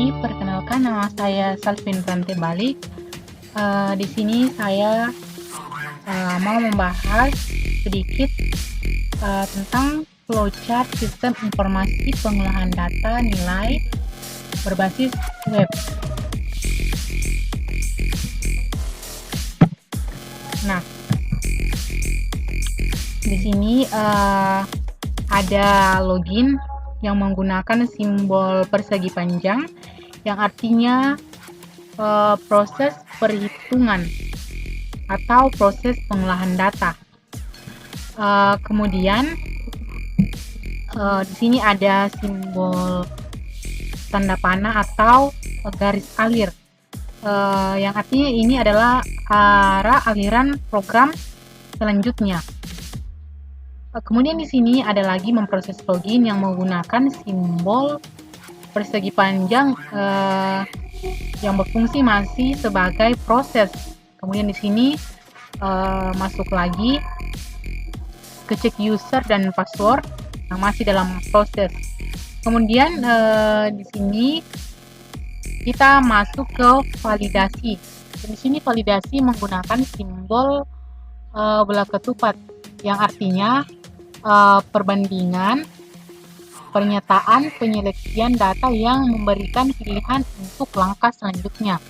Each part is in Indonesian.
lagi. Perkenalkan, nama saya Salvin Rante Balik. Di sini saya mau membahas sedikit tentang flowchart sistem informasi pengolahan data nilai berbasis web. Nah, di sini ada login yang menggunakan simbol persegi panjang yang artinya proses perhitungan atau proses pengolahan data. Kemudian di sini ada simbol tanda panah atau garis alir yang artinya ini adalah arah aliran program selanjutnya. Kemudian di sini ada lagi memproses login yang menggunakan simbol persegi panjang yang berfungsi masih sebagai proses. Kemudian di sini masuk lagi ke cek user dan password yang masih dalam proses. Kemudian di sini kita masuk ke validasi. Dan di sini validasi menggunakan simbol bola ketupat yang artinya perbandingan pernyataan penyeleksian data yang memberikan pilihan untuk langkah selanjutnya.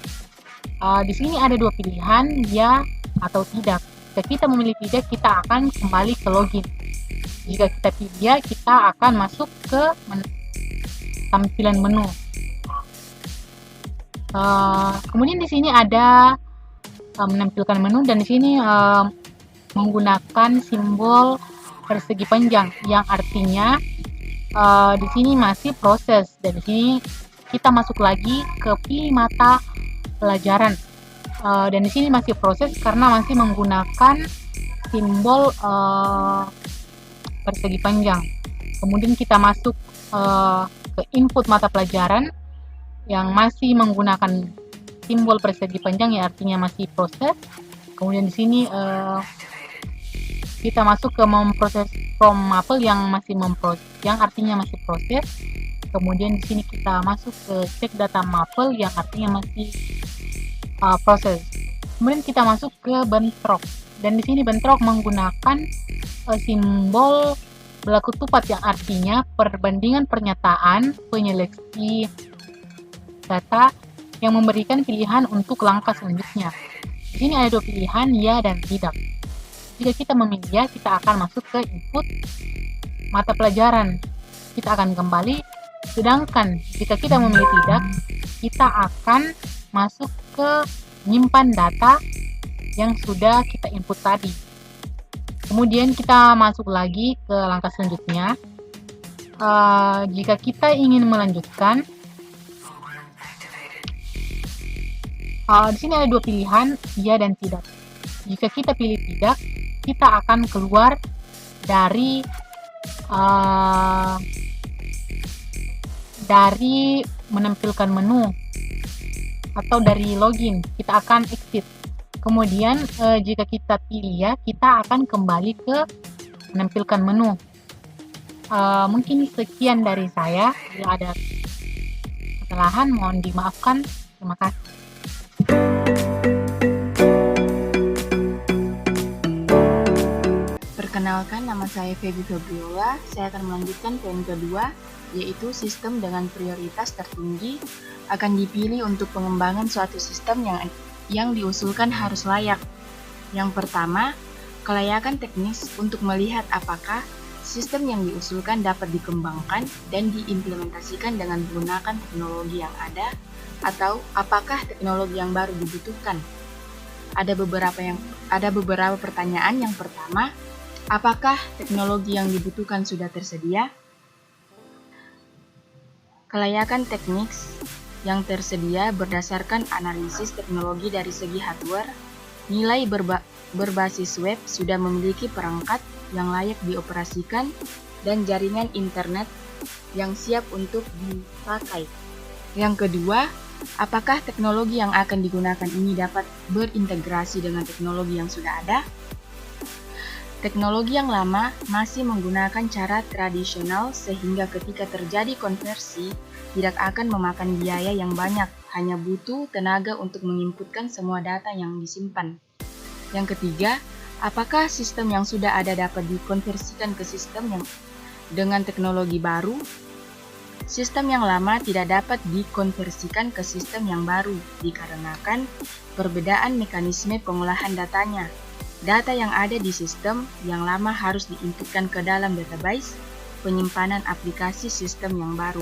Di sini ada dua pilihan, ya atau tidak. Jika kita memilih tidak, kita akan kembali ke login. Jika kita pilih ya, kita akan masuk ke tampilan menu. Kemudian di sini ada menampilkan menu, dan di sini menggunakan simbol persegi panjang yang artinya di sini masih proses, dan di sini kita masuk lagi ke pilih mata pelajaran, dan di sini masih proses karena masih menggunakan simbol persegi panjang. Kemudian kita masuk ke input mata pelajaran yang masih menggunakan simbol persegi panjang yang artinya masih proses. Kemudian di sini kita masuk ke memproses from maple yang masih yang artinya masih proses. Kemudian di sini kita masuk ke cek data maple yang artinya masih proses. Kemudian kita masuk ke bentrok, dan di sini bentrok menggunakan simbol bola ketupat yang artinya perbandingan pernyataan penyeleksi data yang memberikan pilihan untuk langkah selanjutnya. Di sini ada dua pilihan, ya dan tidak. Jika kita memilih ya, kita akan masuk ke input mata pelajaran. Kita akan kembali. Sedangkan jika kita memilih tidak, kita akan masuk ke menyimpan data yang sudah kita input tadi. Kemudian kita masuk lagi ke langkah selanjutnya. Jika kita ingin melanjutkan, di sini ada dua pilihan, ya dan tidak. Jika kita pilih tidak, kita akan keluar dari menampilkan menu atau dari login. Kita akan exit. Kemudian jika kita pilih ya, kita akan kembali ke menampilkan menu. Mungkin sekian dari saya. Bila ada kesalahan mohon dimaafkan. Terima kasih. Perkenalkan, nama saya Feby Febriola. Saya akan melanjutkan poin kedua, yaitu sistem dengan prioritas tertinggi akan dipilih untuk pengembangan suatu sistem yang diusulkan harus layak. Yang pertama, kelayakan teknis untuk melihat apakah sistem yang diusulkan dapat dikembangkan dan diimplementasikan dengan menggunakan teknologi yang ada, atau apakah teknologi yang baru dibutuhkan. Ada beberapa pertanyaan. Yang pertama, apakah teknologi yang dibutuhkan sudah tersedia? Kelayakan teknis yang tersedia berdasarkan analisis teknologi dari segi hardware, nilai berbasis web sudah memiliki perangkat yang layak dioperasikan dan jaringan internet yang siap untuk dipakai. Yang kedua, apakah teknologi yang akan digunakan ini dapat berintegrasi dengan teknologi yang sudah ada? Teknologi yang lama masih menggunakan cara tradisional sehingga ketika terjadi konversi tidak akan memakan biaya yang banyak, hanya butuh tenaga untuk menginputkan semua data yang disimpan. Yang ketiga, apakah sistem yang sudah ada dapat dikonversikan ke sistem yang dengan teknologi baru? Sistem yang lama tidak dapat dikonversikan ke sistem yang baru dikarenakan perbedaan mekanisme pengolahan datanya. Data yang ada di sistem yang lama harus diinputkan ke dalam database penyimpanan aplikasi sistem yang baru.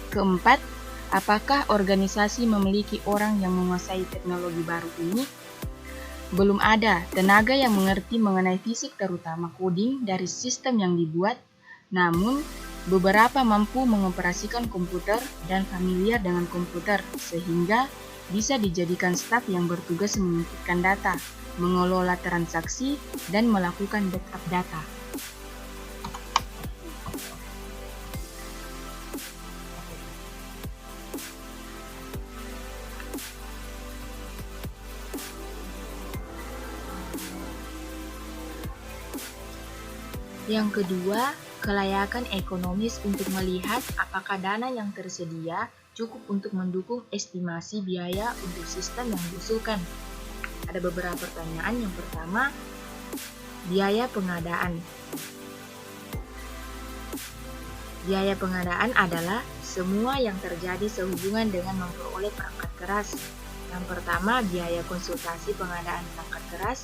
Keempat, apakah organisasi memiliki orang yang menguasai teknologi baru ini? Belum ada tenaga yang mengerti mengenai fisik terutama coding dari sistem yang dibuat, namun beberapa mampu mengoperasikan komputer dan familiar dengan komputer sehingga bisa dijadikan staf yang bertugas menginputkan data, mengelola transaksi, dan melakukan backup data. Yang kedua, kelayakan ekonomis untuk melihat apakah dana yang tersedia cukup untuk mendukung estimasi biaya untuk sistem yang diusulkan. Ada beberapa pertanyaan. Yang pertama, biaya pengadaan. Biaya pengadaan adalah semua yang terjadi sehubungan dengan memperoleh perangkat keras. Yang pertama, biaya konsultasi pengadaan perangkat keras,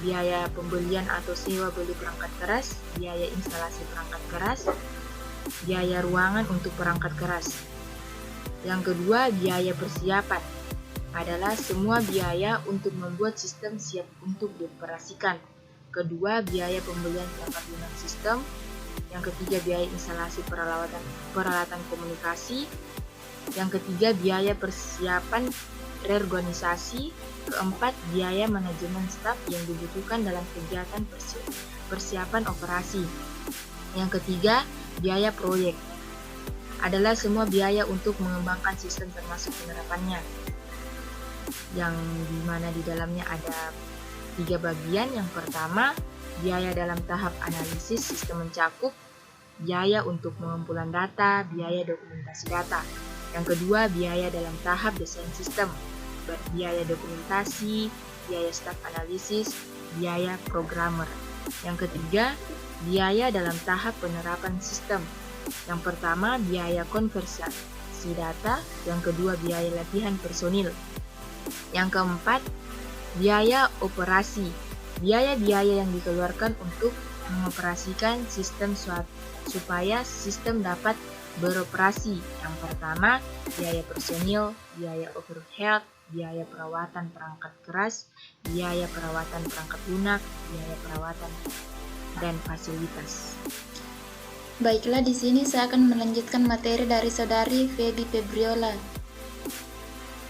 biaya pembelian atau sewa beli perangkat keras, biaya instalasi perangkat keras, biaya ruangan untuk perangkat keras. Yang kedua, biaya persiapan adalah semua biaya untuk membuat sistem siap untuk dioperasikan. Kedua, biaya pembelian perangkat lunak sistem. Yang ketiga, biaya instalasi peralatan komunikasi. Yang ketiga, biaya persiapan reorganisasi. Keempat, biaya manajemen staf yang dibutuhkan dalam kegiatan persiapan operasi. Yang ketiga, biaya proyek adalah semua biaya untuk mengembangkan sistem termasuk penerapannya, yang dimana di dalamnya ada 3 bagian. Yang pertama, biaya dalam tahap analisis sistem mencakup biaya untuk pengumpulan data, biaya dokumentasi data. Yang kedua, biaya dalam tahap desain sistem, biaya dokumentasi, biaya staf analisis, biaya programmer. Yang ketiga, biaya dalam tahap penerapan sistem. Yang pertama, biaya konversi data. Yang kedua, biaya latihan personil. Yang keempat, biaya operasi. Biaya-biaya yang dikeluarkan untuk mengoperasikan sistem supaya sistem dapat beroperasi. Yang pertama, biaya personil, biaya overhead, biaya perawatan perangkat keras, biaya perawatan perangkat lunak, biaya perawatan dan fasilitas. Baiklah, di sini saya akan melanjutkan materi dari saudari Feby Febriola,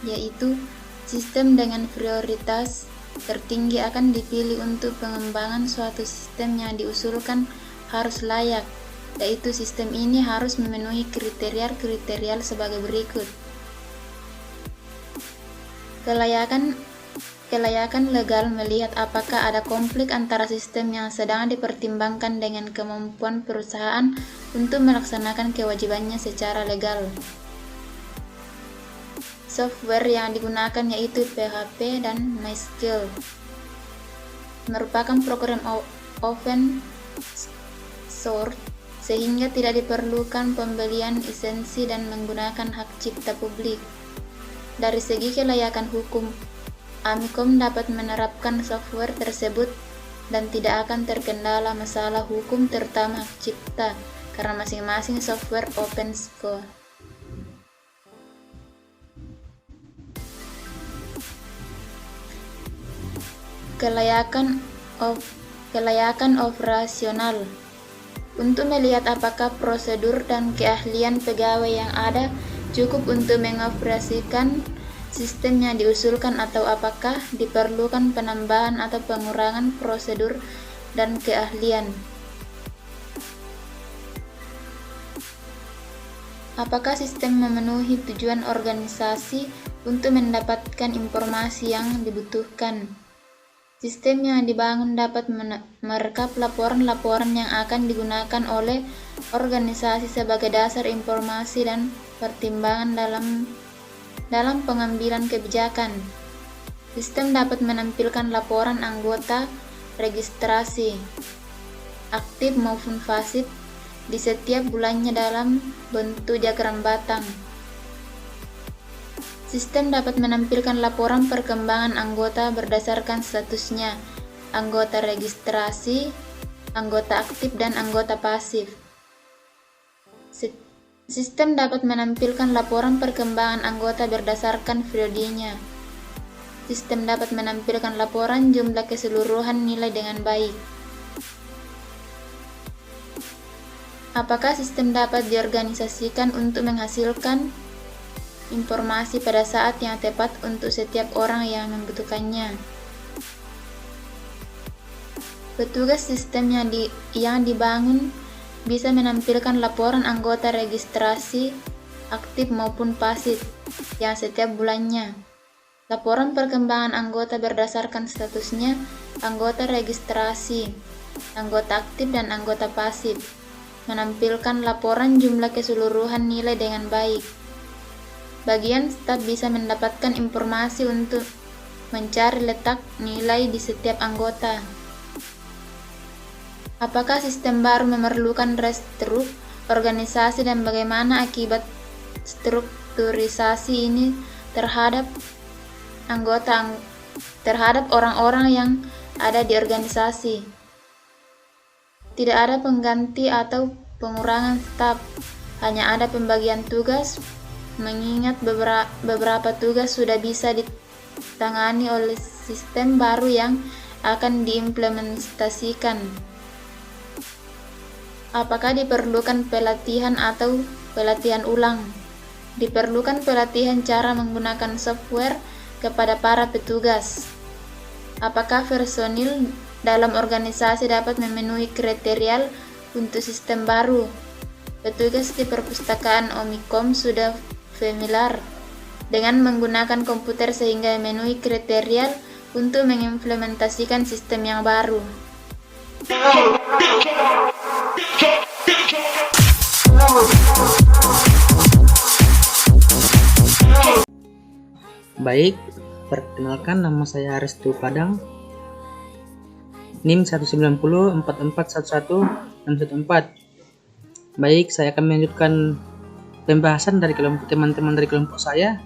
yaitu sistem dengan prioritas tertinggi akan dipilih untuk pengembangan suatu sistem yang diusulkan harus layak, yaitu sistem ini harus memenuhi kriteria sebagai berikut. Kelayakan legal melihat apakah ada konflik antara sistem yang sedang dipertimbangkan dengan kemampuan perusahaan untuk melaksanakan kewajibannya secara legal. Software yang digunakan yaitu PHP dan MySQL. Merupakan program open source sehingga tidak diperlukan pembelian lisensi dan menggunakan hak cipta publik. Dari segi kelayakan hukum, Amikom dapat menerapkan software tersebut dan tidak akan terkendala masalah hukum terutama hak cipta karena masing-masing software open source. Kelayakan operasional. Untuk melihat apakah prosedur dan keahlian pegawai yang ada cukup untuk mengoperasikan sistem yang diusulkan atau apakah diperlukan penambahan atau pengurangan prosedur dan keahlian. Apakah sistem memenuhi tujuan organisasi untuk mendapatkan informasi yang dibutuhkan. Sistem yang dibangun dapat merekap laporan-laporan yang akan digunakan oleh organisasi sebagai dasar informasi dan pertimbangan dalam pengambilan kebijakan. Sistem dapat menampilkan laporan anggota registrasi, aktif maupun pasif, di setiap bulannya dalam bentuk diagram batang. Sistem dapat menampilkan laporan perkembangan anggota berdasarkan statusnya, anggota registrasi, anggota aktif, dan anggota pasif. Sistem dapat menampilkan laporan perkembangan anggota berdasarkan periodenya. Sistem dapat menampilkan laporan jumlah keseluruhan nilai dengan baik. Apakah sistem dapat diorganisasikan untuk menghasilkan informasi pada saat yang tepat untuk setiap orang yang membutuhkannya? Petugas sistem yang dibangun bisa menampilkan laporan anggota registrasi, aktif maupun pasif, yang setiap bulannya. Laporan perkembangan anggota berdasarkan statusnya, anggota registrasi, anggota aktif, dan anggota pasif. Menampilkan laporan jumlah keseluruhan nilai dengan baik. Bagian staf bisa mendapatkan informasi untuk mencari letak nilai di setiap anggota. Apakah sistem baru memerlukan restrukturisasi dan bagaimana akibat strukturisasi ini terhadap orang-orang yang ada di organisasi? Tidak ada pengganti atau pengurangan staf, hanya ada pembagian tugas, mengingat beberapa tugas sudah bisa ditangani oleh sistem baru yang akan diimplementasikan. Apakah diperlukan pelatihan atau pelatihan ulang? Diperlukan pelatihan cara menggunakan software kepada para petugas. Apakah personil dalam organisasi dapat memenuhi kriteria untuk sistem baru? Petugas di perpustakaan Omicom sudah familiar dengan menggunakan komputer sehingga memenuhi kriteria untuk mengimplementasikan sistem yang baru. Baik, perkenalkan, nama saya Restu Padang, NIM 1904411 Baik, saya akan melanjutkan pembahasan dari teman-teman dari kelompok saya.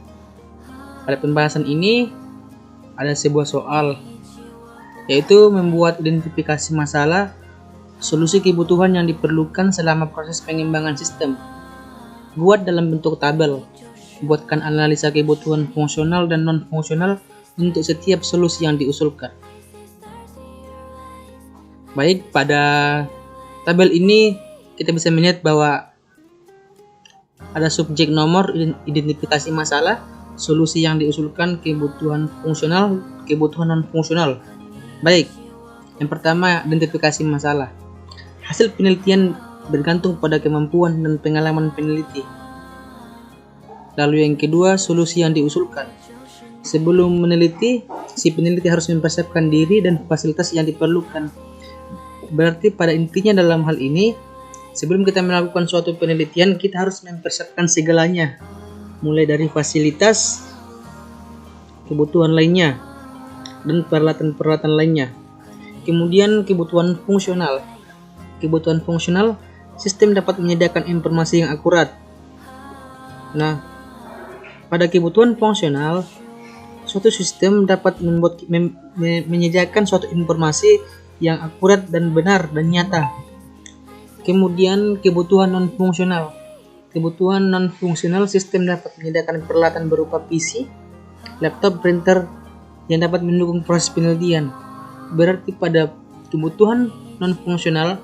Pada pembahasan ini ada sebuah soal, yaitu membuat identifikasi masalah, solusi kebutuhan yang diperlukan selama proses pengembangan sistem. Buat dalam bentuk tabel. Buatkan analisa kebutuhan fungsional dan non-fungsional untuk setiap solusi yang diusulkan. Baik, pada tabel ini kita bisa melihat bahwa ada subjek nomor, identifikasi masalah, solusi yang diusulkan, kebutuhan fungsional, kebutuhan non-fungsional. Baik, yang pertama identifikasi masalah. Hasil penelitian bergantung pada kemampuan dan pengalaman peneliti. Lalu yang kedua, solusi yang diusulkan. Sebelum meneliti, si peneliti harus mempersiapkan diri dan fasilitas yang diperlukan. Berarti pada intinya dalam hal ini, sebelum kita melakukan suatu penelitian, kita harus mempersiapkan segalanya. Mulai dari fasilitas, kebutuhan lainnya, dan peralatan-peralatan lainnya. Kemudian kebutuhan fungsional. Kebutuhan fungsional, sistem dapat menyediakan informasi yang akurat. Nah, pada kebutuhan fungsional, suatu sistem dapat menyediakan suatu informasi yang akurat dan benar dan nyata. Kemudian kebutuhan non-fungsional. Kebutuhan non-fungsional, sistem dapat menyediakan peralatan berupa PC, laptop, printer yang dapat mendukung proses penelitian. Berarti pada kebutuhan non-fungsional,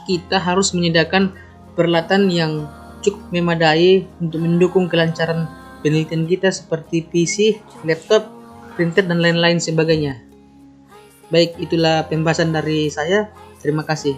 kita harus menyediakan peralatan yang cukup memadai untuk mendukung kelancaran penelitian kita seperti PC, laptop, printer, dan lain-lain sebagainya. Baik, itulah pembahasan dari saya. Terima kasih.